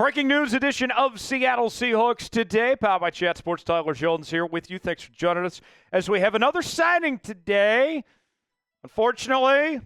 Breaking news edition of Seattle Seahawks Today. Powered by Chat Sports. Tyler Jones here with you. Thanks for joining us as we have another signing today. Unfortunately,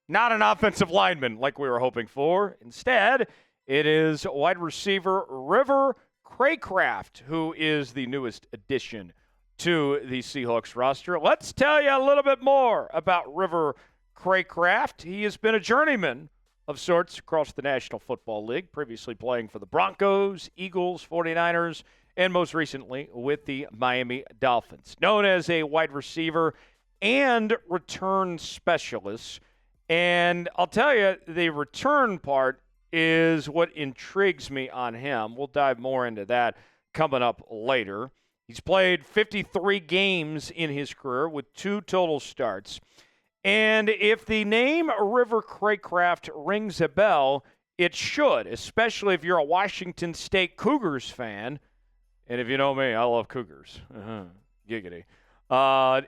not an offensive lineman like we were hoping for. Instead, it is wide receiver River Cracraft, who is the newest addition to the Seahawks roster. Let's tell you a little bit more about River Cracraft. He has been a journeyman of sorts across the National Football League, previously playing for the Broncos, Eagles, 49ers, and most recently with the Miami Dolphins. Known as a wide receiver and return specialist. And I'll tell you, the return part is what intrigues me on him. We'll dive more into that coming up later. He's played 53 games in his career with 2 total starts. And if the name River Cracraft rings a bell, it should, especially if you're a Washington State Cougars fan. And if you know me, I love Cougars. Giggity.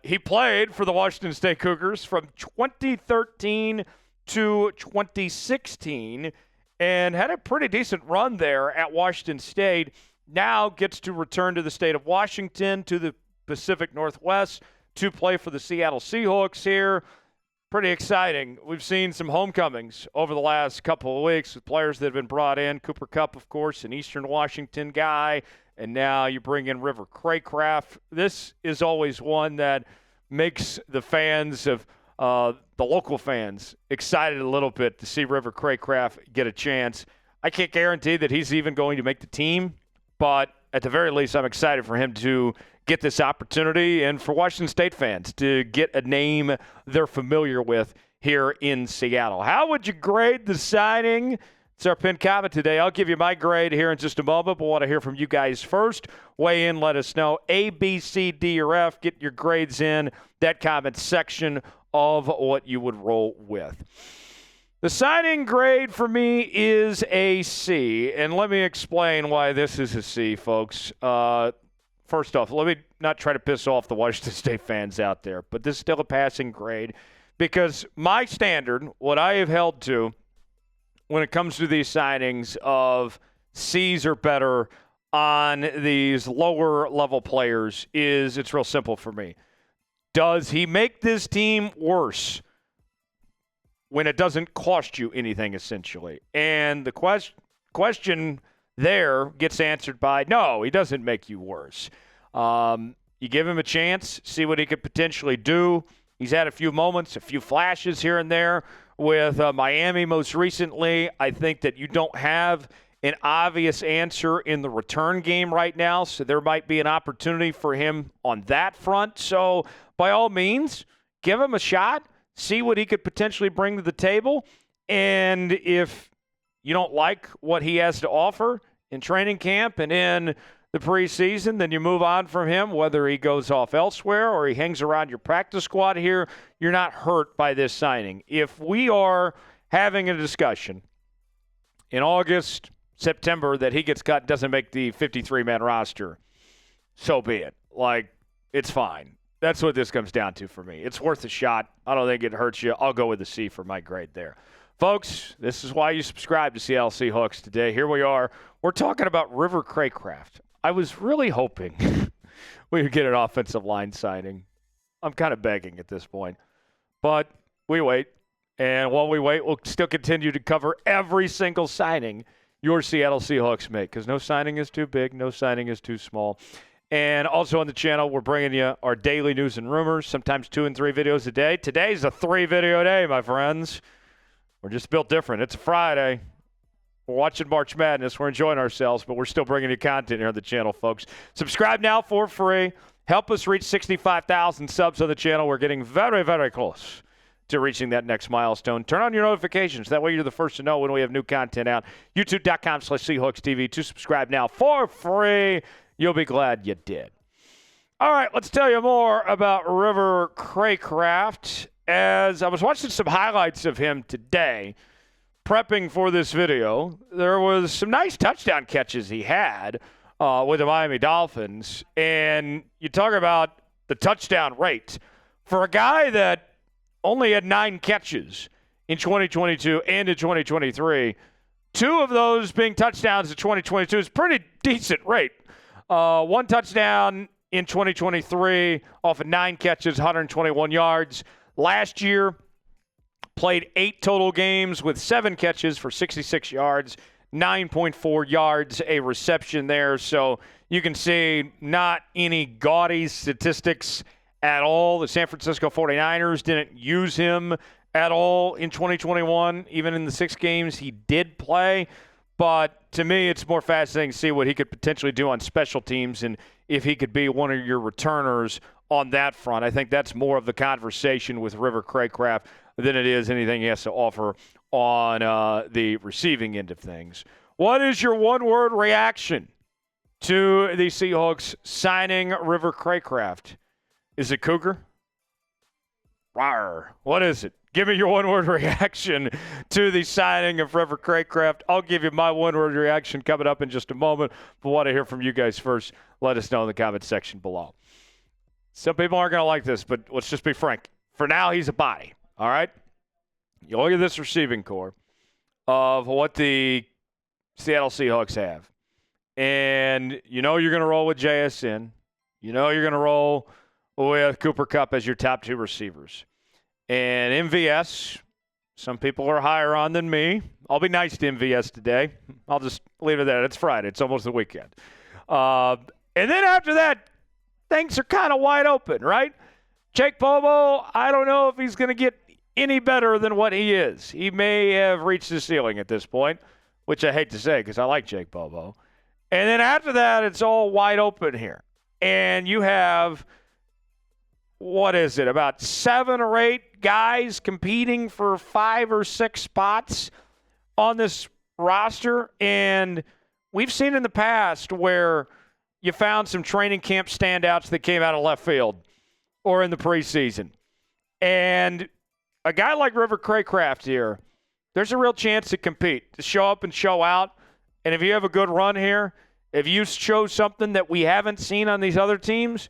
He played for the Washington State Cougars from 2013 to 2016 and had a pretty decent run there at Washington State. Now gets to return to the state of Washington, to the Pacific Northwest, to play for the Seattle Seahawks here. Pretty exciting. We've seen some homecomings over the last couple of weeks with players that have been brought in. Kupp, of course, an Eastern Washington guy. And now you bring in River Cracraft. This is always one that makes the fans of the local fans excited a little bit to see River Cracraft get a chance. I can't guarantee that he's even going to make the team, but at the very least, I'm excited for him to get this opportunity and for Washington State fans to get a name they're familiar with here in Seattle. How would you grade the signing? It's our pinned comment today. I'll give you my grade here in just a moment, but I want to hear from you guys first. Weigh in, let us know. A, B, C, D, or F. Get your grades in that comment section of what you would roll with. The signing grade for me is a C, and let me explain why this is a C, folks. First off, let me not try to piss off the Washington State fans out there, but this is still a passing grade because my standard, what I have held to when it comes to these signings of C's or better on these lower-level players is it's real simple for me. Does he make this team worse when it doesn't cost you anything, essentially? And the question there gets answered by, no, he doesn't make you worse. You give him a chance, see what he could potentially do. He's had a few moments, a few flashes here and there with Miami most recently. I think that you don't have an obvious answer in the return game right now, so there might be an opportunity for him on that front. So by all means, give him a shot, see what he could potentially bring to the table, and if you don't like what he has to offer in training camp and in the preseason, then you move on from him, whether he goes off elsewhere or he hangs around your practice squad here. You're not hurt by this signing. If we are having a discussion in August, September that he gets cut, doesn't make the 53-man roster, so be it. Like, it's fine. That's what this comes down to for me. It's worth a shot. I don't think it hurts you. I'll go with a C for my grade there. Folks, this is why you subscribe to Seattle Seahawks Today. Here we are. We're talking about River Cracraft. I was really hoping we would get an offensive line signing. I'm kind of begging at this point. But we wait. And while we wait, we'll still continue to cover every single signing your Seattle Seahawks make, because no signing is too big, no signing is too small. And also on the channel, we're bringing you our daily news and rumors, sometimes 2 and 3 videos a day. Today's a 3-video day, my friends. We're just built different. It's a Friday. We're watching March Madness. We're enjoying ourselves, but we're still bringing you content here on the channel, folks. Subscribe now for free. Help us reach 65,000 subs on the channel. We're getting very, very close to reaching that next milestone. Turn on your notifications. That way you're the first to know when we have new content out. YouTube.com/SeahawksTV to subscribe now for free. You'll be glad you did. All right, let's tell you more about River Cracraft. As I was watching some highlights of him today, prepping for this video, there was some nice touchdown catches he had with the Miami Dolphins. And you talk about the touchdown rate. For a guy that only had 9 catches in 2022 and in 2023, 2 of those being touchdowns in 2022 is a pretty decent rate. 1 touchdown in 2023 off of 9 catches, 121 yards. Last year, played 8 total games with 7 catches for 66 yards, 9.4 yards a reception there. So you can see not any gaudy statistics at all. The San Francisco 49ers didn't use him at all in 2021, even in the 6 games he did play. But to me, it's more fascinating to see what he could potentially do on special teams and if he could be one of your returners on that front. I think that's more of the conversation with River Cracraft than it is anything he has to offer on the receiving end of things. What is your one-word reaction to the Seahawks signing River Cracraft? Is it Cougar? Rawr. What is it? Give me your one-word reaction to the signing of River Cracraft. I'll give you my one-word reaction coming up in just a moment. But want to hear from you guys first. Let us know in the comment section below. Some people aren't going to like this, but let's just be frank. For now, he's a body, all right? You look at this receiving core of what the Seattle Seahawks have. And you know you're going to roll with JSN. You know you're going to roll with Cooper Kupp as your top 2 receivers. And MVS, some people are higher on than me. I'll be nice to MVS today. I'll just leave it there. It's Friday. It's almost the weekend. And then after that, things are kind of wide open, right? Jake Bobo, I don't know if he's going to get any better than what he is. He may have reached the ceiling at this point, which I hate to say because I like Jake Bobo. And then after that, it's all wide open here. And you have, what is it, about 7 or 8 guys competing for 5 or 6 spots on this roster. And we've seen in the past where you found some training camp standouts that came out of left field or in the preseason. And a guy like River Cracraft here, there's a real chance to compete, to show up and show out. And if you have a good run here, if you show something that we haven't seen on these other teams,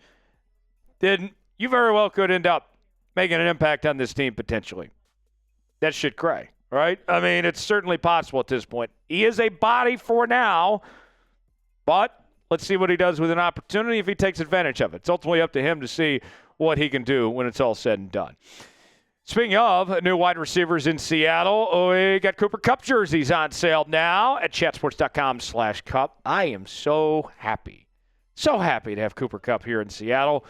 then you very well could end up making an impact on this team potentially. That shit cray, right? I mean, it's certainly possible at this point. He is a body for now, but let's see what he does with an opportunity if he takes advantage of it. It's ultimately up to him to see what he can do when it's all said and done. Speaking of new wide receivers in Seattle, we got Cooper Kupp jerseys on sale now at chatsports.com/Kupp. I am so happy to have Cooper Kupp here in Seattle.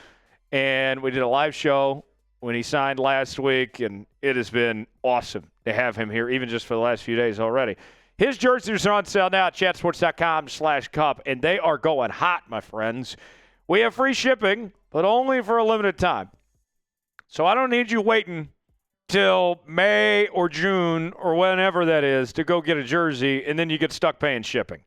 And we did a live show when he signed last week, and it has been awesome to have him here, even just for the last few days already. His jerseys are on sale now at chatsports.com/Kupp, and they are going hot, my friends. We have free shipping, but only for a limited time. So I don't need you waiting till May or June or whenever that is to go get a jersey, and then you get stuck paying shipping.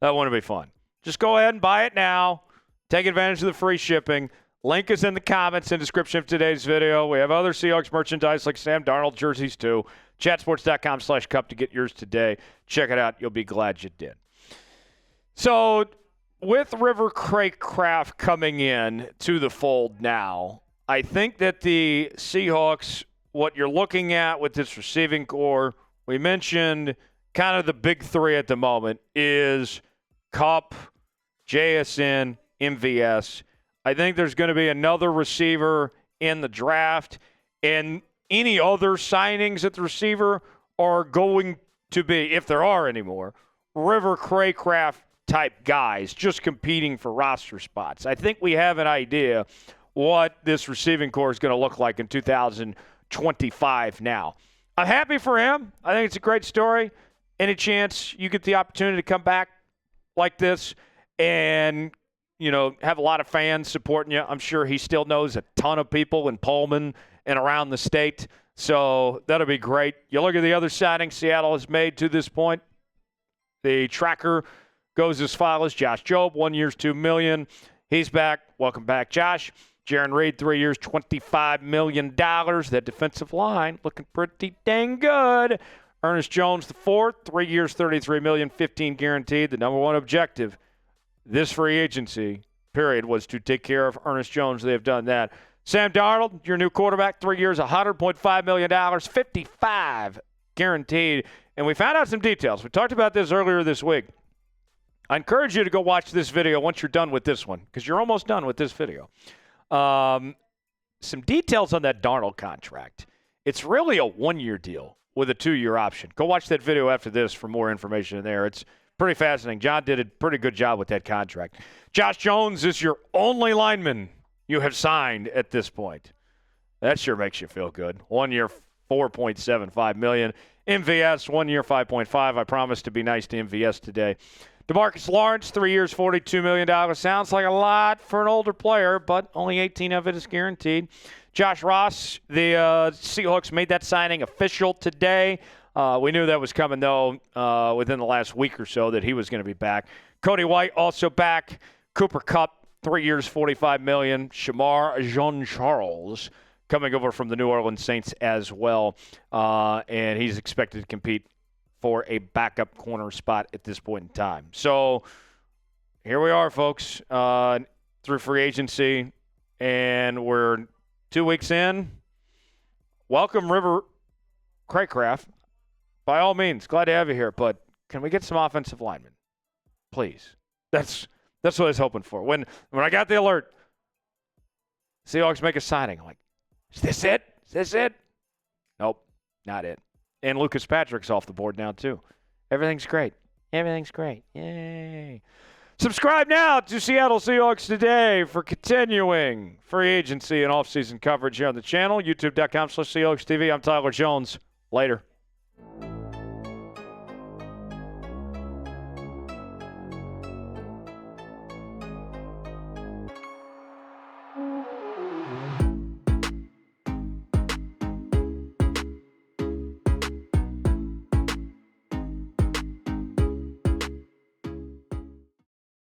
That wouldn't be fun. Just go ahead and buy it now. Take advantage of the free shipping. Link is in the comments and description of today's video. We have other Seahawks merchandise like Sam Darnold jerseys too. Chatsports.com/Kupp to get yours today. Check it out. You'll be glad you did. So with River Cracraft coming in to the fold now, I think that the Seahawks, what you're looking at with this receiving core, we mentioned kind of the big 3 at the moment is Kupp, JSN, MVS. I think there's going to be another receiver in the draft, and any other signings at the receiver are going to be, if there are any more, River Cracraft type guys just competing for roster spots. I think we have an idea what this receiving core is going to look like in 2025 now. I'm happy for him. I think it's a great story. Any chance you get the opportunity to come back like this and, you know, have a lot of fans supporting you. I'm sure he still knows a ton of people in Pullman and around the state. So that'll be great. You look at the other signings Seattle has made to this point. The tracker goes as follows. Josh Jobe, 1 year, $2 million. He's back. Welcome back, Josh. Jarran Reed, 3 years, $25 million. That defensive line looking pretty dang good. Ernest Jones IV, 3 years, $33 million, 15 guaranteed. The number one objective this free agency period was to take care of Ernest Jones. They have done that. Sam Darnold, your new quarterback, 3 years, $100.5 million, 55 guaranteed. and we found out some details. We talked about this earlier this week. I encourage you to go watch this video once you're done with this one, because you're almost done with this video. Some details on that Darnold contract. It's really a one-year deal with a 2-year option. Go watch that video after this for more information in there. It's pretty fascinating. John did a pretty good job with that contract. Josh Jones is your only lineman you have signed at this point. That sure makes you feel good. 1 year, $4.75 million. MVS, 1 year, $5.5. I promised to be nice to MVS today. DeMarcus Lawrence, 3 years, $42 million. Sounds like a lot for an older player, but only 18 of it is guaranteed. Josh Ross, the Seahawks made that signing official today. We knew that was coming, though, within the last week or so that he was going to be back. Cody White also back. Cooper Kupp, 3 years, $45 million. Shamar Jean-Charles coming over from the New Orleans Saints as well, and he's expected to compete for a backup corner spot at this point in time. So here we are, folks, through free agency, and we're 2 weeks in. Welcome, River Cracraft. By all means, glad to have you here, but can we get some offensive linemen? Please. That's what I was hoping for. When I got the alert, Seahawks make a signing, I'm like, is this it? Is this it? Nope, not it. And Lucas Patrick's off the board now, too. Everything's great. Everything's great. Yay. Subscribe now to Seattle Seahawks Today for continuing free agency and offseason coverage here on the channel. YouTube.com/SeahawksTV. I'm Tyler Jones. Later.